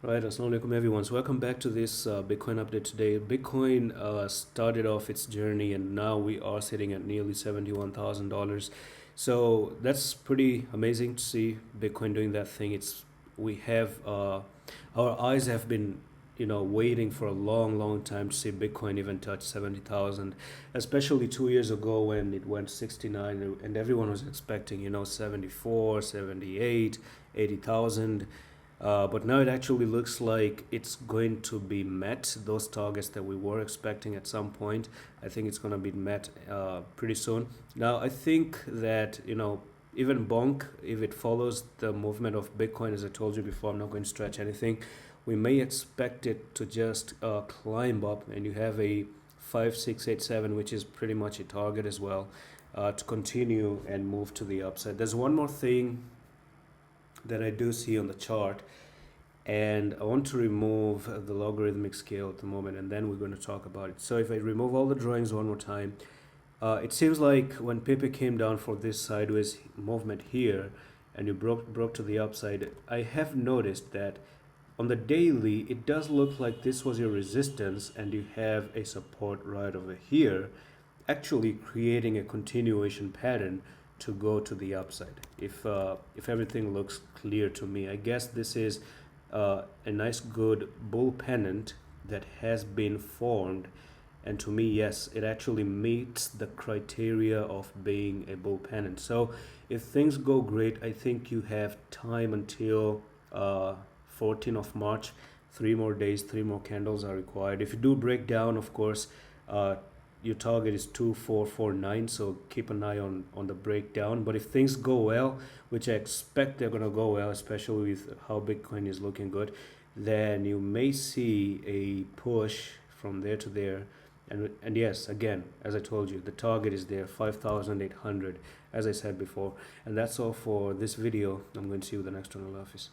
Right, assalamu alaikum everyone. So welcome back to this Bitcoin update today. Bitcoin started off its journey and now we are sitting at nearly $71,000. So that's pretty amazing to see Bitcoin doing that thing. We have our eyes have been waiting for a long time to see Bitcoin even touch 70,000, especially 2 years ago when it went 69 and everyone was expecting 74, 78, 80,000. But now it actually looks like it's going to be met. Those targets that we were expecting at some point, I think it's going to be met pretty soon. Now, I think that, even BONK, if it follows the movement of Bitcoin, as I told you before, I'm not going to stretch anything. We may expect it to just climb up, and you have a 5687, which is pretty much a target as well, to continue and move to the upside. There's one more thing that I do see on the chart, and I want to remove the logarithmic scale at the moment, and then we're going to talk about it. So if I remove all the drawings one more time, it seems like when Pepe came down for this sideways movement here and you broke to the upside, I have noticed that on the daily it does look like this was your resistance and you have a support right over here, actually creating a continuation pattern to go to the upside. If everything looks clear to me, I guess this is a nice good bull pennant that has been formed, and to me, yes, it actually meets the criteria of being a bull pennant. So if things go great, I think you have time until 14th of March. 3 more days, 3 more candles are required. If you do break down, of course, your target is 2449, so keep an eye on the breakdown. But if things go well, which I expect they're going to go well, especially with how Bitcoin is looking good, then you may see a push from there to there. And yes, again, as I told you, the target is there, 5,800, as I said before. And that's all for this video. I'm going to see you in the next one. Allah Hafiz.